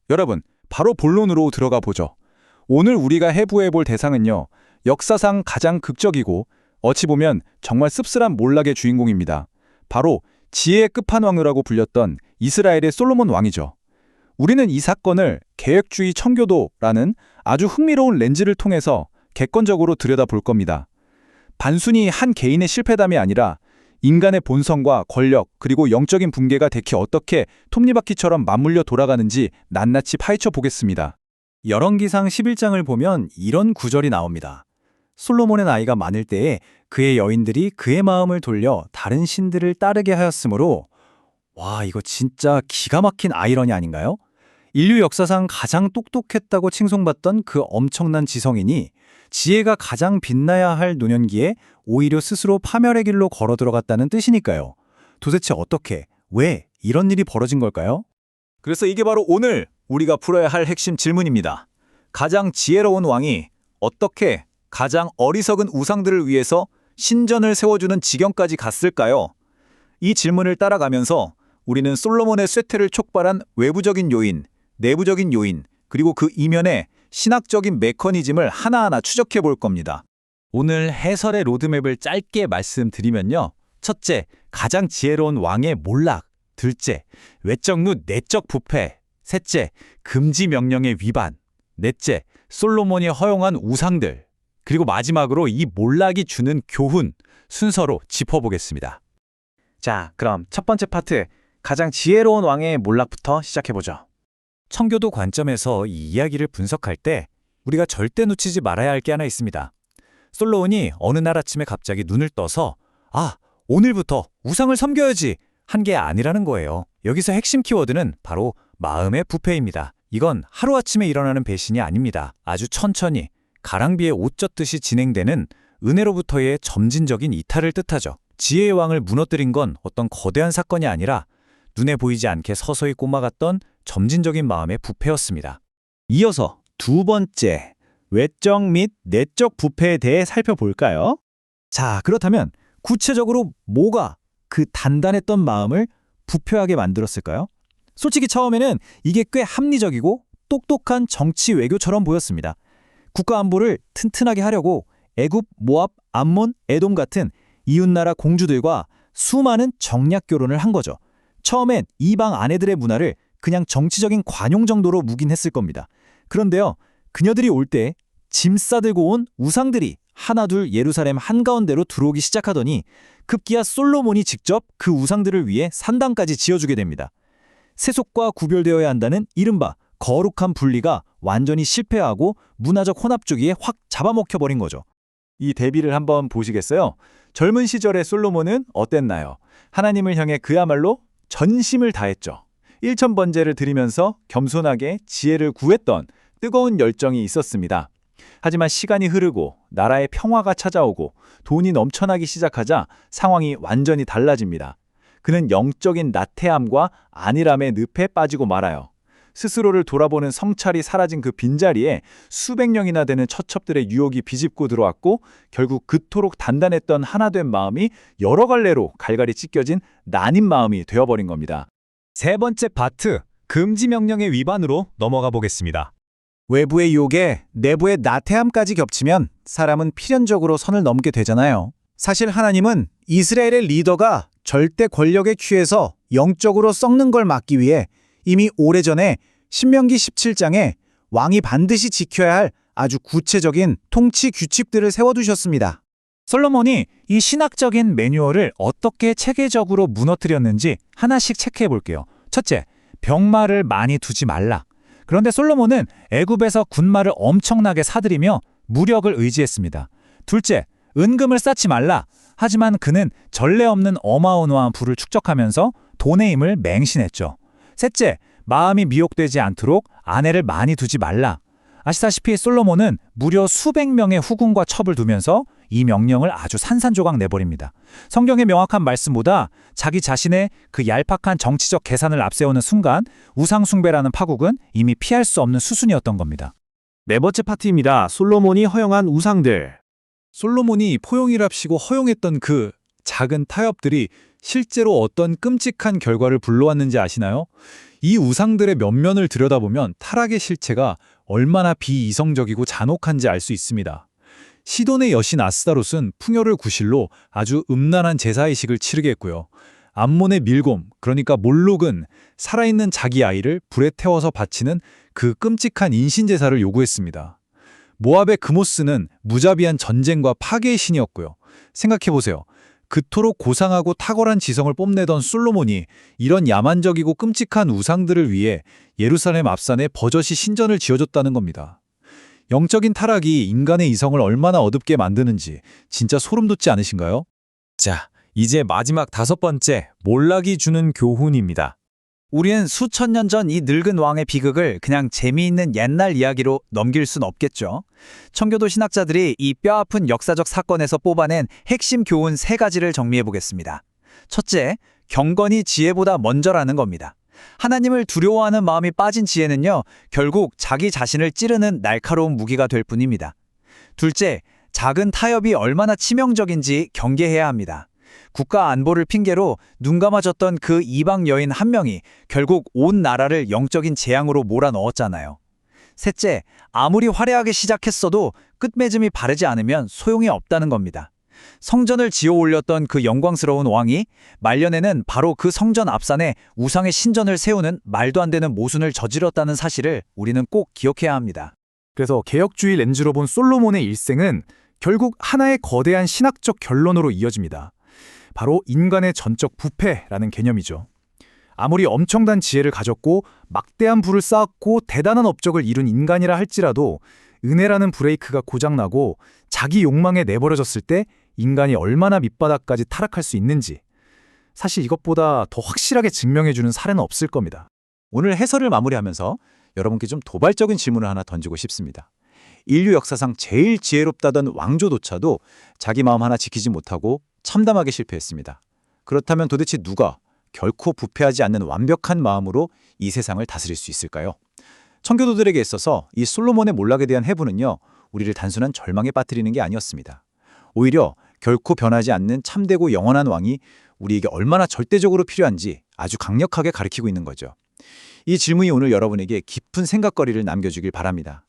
여러분, 바로 본론으로 들어가 보죠. 오늘 우리가 해부해 볼 대상은요, 역사상 가장 극적이고 어찌 보면 정말 씁쓸한 몰락의 주인공입니다. 바로 지혜의 끝판왕이라고 불렸던 이스라엘의 솔로몬 왕이죠. 우리는 이 사건을 계획주의 청교도라는 아주 흥미로운 렌즈를 통해서 객관적으로 들여다볼 겁니다. 단순히 한 개인의 실패담이 아니라 인간의 본성과 권력 그리고 영적인 붕괴가 대체 어떻게 톱니바퀴처럼 맞물려 돌아가는지 낱낱이 파헤쳐 보겠습니다. 열왕기상 11장을 보면 이런 구절이 나옵니다. 솔로몬의 나이가 많을 때에 그의 여인들이 그의 마음을 돌려 다른 신들을 따르게 하였으므로, 와, 이거 진짜 기가 막힌 아이러니 아닌가요? 인류 역사상 가장 똑똑했다고 칭송받던 그 엄청난 지성인이 지혜가 가장 빛나야 할 노년기에 오히려 스스로 파멸의 길로 걸어 들어갔다는 뜻이니까요. 도대체 어떻게, 왜 이런 일이 벌어진 걸까요? 그래서 이게 바로 오늘 우리가 풀어야 할 핵심 질문입니다. 가장 지혜로운 왕이 어떻게 가장 어리석은 우상들을 위해서 신전을 세워주는 지경까지 갔을까요? 이 질문을 따라가면서 우리는 솔로몬의 쇠퇴를 촉발한 외부적인 요인, 내부적인 요인, 그리고 그 이면의 신학적인 메커니즘을 하나하나 추적해 볼 겁니다. 오늘 해설의 로드맵을 짧게 말씀드리면요. 첫째, 가장 지혜로운 왕의 몰락. 둘째, 외적 루 내적 부패. 셋째, 금지 명령의 위반. 넷째, 솔로몬이 허용한 우상들. 그리고 마지막으로 이 몰락이 주는 교훈, 순서로 짚어보겠습니다. 자, 그럼 첫 번째 파트, 가장 지혜로운 왕의 몰락부터 시작해보죠. 청교도 관점에서 이 이야기를 분석할 때 우리가 절대 놓치지 말아야 할 게 하나 있습니다. 솔로몬이 어느 날 아침에 갑자기 눈을 떠서 오늘부터 우상을 섬겨야지 한 게 아니라는 거예요. 여기서 핵심 키워드는 바로 마음의 부패입니다. 이건 하루아침에 일어나는 배신이 아닙니다. 아주 천천히 가랑비에 옷 젖듯이 진행되는 은혜로부터의 점진적인 이탈을 뜻하죠. 지혜의 왕을 무너뜨린 건 어떤 거대한 사건이 아니라 눈에 보이지 않게 서서히 꼽아갔던 점진적인 마음의 부패였습니다. 이어서 두 번째, 외적 및 내적 부패에 대해 살펴볼까요? 자, 그렇다면 구체적으로 뭐가 그 단단했던 마음을 부패하게 만들었을까요? 솔직히 처음에는 이게 꽤 합리적이고 똑똑한 정치 외교처럼 보였습니다. 국가 안보를 튼튼하게 하려고 애굽, 모압, 암몬, 에돔 같은 이웃나라 공주들과 수많은 정략 결혼을 한 거죠. 처음엔 이방 아내들의 문화를 그냥 정치적인 관용 정도로 묵인했을 겁니다. 그런데요, 그녀들이 올 때 짐 싸들고 온 우상들이 하나둘 예루살렘 한가운데로 들어오기 시작하더니 급기야 솔로몬이 직접 그 우상들을 위해 산당까지 지어주게 됩니다. 세속과 구별되어야 한다는 이른바 거룩한 분리가 완전히 실패하고 문화적 혼합주의에 확 잡아먹혀버린 거죠. 이 대비를 한번 보시겠어요? 젊은 시절의 솔로몬은 어땠나요? 하나님을 향해 그야말로 전심을 다했죠. 일천번제를 드리면서 겸손하게 지혜를 구했던 뜨거운 열정이 있었습니다. 하지만 시간이 흐르고 나라의 평화가 찾아오고 돈이 넘쳐나기 시작하자 상황이 완전히 달라집니다. 그는 영적인 나태함과 안일함의 늪에 빠지고 말아요. 스스로를 돌아보는 성찰이 사라진 그 빈자리에 수백 명이나 되는 처첩들의 유혹이 비집고 들어왔고 결국 그토록 단단했던 하나된 마음이 여러 갈래로 갈갈이 찢겨진 나뉜 마음이 되어버린 겁니다. 세 번째 파트, 금지 명령의 위반으로 넘어가 보겠습니다. 외부의 유혹에 내부의 나태함까지 겹치면 사람은 필연적으로 선을 넘게 되잖아요. 사실 하나님은 이스라엘의 리더가 절대 권력에 취해서 영적으로 썩는 걸 막기 위해 이미 오래전에 신명기 17장에 왕이 반드시 지켜야 할 아주 구체적인 통치 규칙들을 세워두셨습니다. 솔로몬이 이 신학적인 매뉴얼을 어떻게 체계적으로 무너뜨렸는지 하나씩 체크해 볼게요. 첫째, 병마를 많이 두지 말라. 그런데 솔로몬은 애굽에서 군마를 엄청나게 사들이며 무력을 의지했습니다. 둘째, 은금을 쌓지 말라. 하지만 그는 전례 없는 어마어마한 부를 축적하면서 돈의 힘을 맹신했죠. 셋째, 마음이 미혹되지 않도록 아내를 많이 두지 말라. 아시다시피 솔로몬은 무려 수백 명의 후궁과 첩을 두면서 이 명령을 아주 산산조각 내버립니다. 성경의 명확한 말씀보다 자기 자신의 그 얄팍한 정치적 계산을 앞세우는 순간 우상숭배라는 파국은 이미 피할 수 없는 수순이었던 겁니다. 네 번째 파트입니다. 솔로몬이 허용한 우상들. 솔로몬이 포용이랍시고 허용했던 그 작은 타협들이 실제로 어떤 끔찍한 결과를 불러왔는지 아시나요? 이 우상들의 면면을 들여다보면 타락의 실체가 얼마나 비이성적이고 잔혹한지 알 수 있습니다. 시돈의 여신 아스타롯은 풍요를 구실로 아주 음란한 제사의식을 치르게 했고요. 암몬의 밀곰, 그러니까 몰록은 살아있는 자기 아이를 불에 태워서 바치는 그 끔찍한 인신제사를 요구했습니다. 모압의 그모스는 무자비한 전쟁과 파괴의 신이었고요. 생각해보세요. 그토록 고상하고 탁월한 지성을 뽐내던 솔로몬이 이런 야만적이고 끔찍한 우상들을 위해 예루살렘 앞산에 버젓이 신전을 지어줬다는 겁니다. 영적인 타락이 인간의 이성을 얼마나 어둡게 만드는지 진짜 소름 돋지 않으신가요? 자, 이제 마지막 5번째, 몰락이 주는 교훈입니다. 우리는 수천 년 전 이 늙은 왕의 비극을 그냥 재미있는 옛날 이야기로 넘길 순 없겠죠. 청교도 신학자들이 이 뼈아픈 역사적 사건에서 뽑아낸 핵심 교훈 3가지를 정리해 보겠습니다. 첫째, 경건이 지혜보다 먼저라는 겁니다. 하나님을 두려워하는 마음이 빠진 지혜는요, 결국 자기 자신을 찌르는 날카로운 무기가 될 뿐입니다. 둘째, 작은 타협이 얼마나 치명적인지 경계해야 합니다. 국가 안보를 핑계로 눈 감아줬던 그 이방 여인 한 명이 결국 온 나라를 영적인 재앙으로 몰아넣었잖아요. 셋째, 아무리 화려하게 시작했어도 끝맺음이 바르지 않으면 소용이 없다는 겁니다. 성전을 지어 올렸던 그 영광스러운 왕이 말년에는 바로 그 성전 앞산에 우상의 신전을 세우는 말도 안 되는 모순을 저질렀다는 사실을 우리는 꼭 기억해야 합니다. 그래서 개혁주의 렌즈로 본 솔로몬의 일생은 결국 하나의 거대한 신학적 결론으로 이어집니다. 바로 인간의 전적 부패라는 개념이죠. 아무리 엄청난 지혜를 가졌고 막대한 부를 쌓았고 대단한 업적을 이룬 인간이라 할지라도 은혜라는 브레이크가 고장나고 자기 욕망에 내버려졌을 때 인간이 얼마나 밑바닥까지 타락할 수 있는지, 사실 이것보다 더 확실하게 증명해주는 사례는 없을 겁니다. 오늘 해설을 마무리하면서 여러분께 좀 도발적인 질문을 하나 던지고 싶습니다. 인류 역사상 제일 지혜롭다던 왕조조차도 자기 마음 하나 지키지 못하고 참담하게 실패했습니다. 그렇다면 도대체 누가 결코 부패하지 않는 완벽한 마음으로 이 세상을 다스릴 수 있을까요? 청교도들에게 있어서 이 솔로몬의 몰락에 대한 해부는요, 우리를 단순한 절망에 빠뜨리는 게 아니었습니다. 오히려 결코 변하지 않는 참되고 영원한 왕이 우리에게 얼마나 절대적으로 필요한지 아주 강력하게 가르치고 있는 거죠. 이 질문이 오늘 여러분에게 깊은 생각거리를 남겨주길 바랍니다.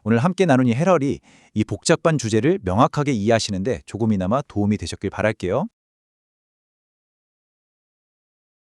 오늘 함께 나눈 이 해설이 이 복잡한 주제를 명확하게 이해하시는데 조금이나마 도움이 되셨길 바랄게요.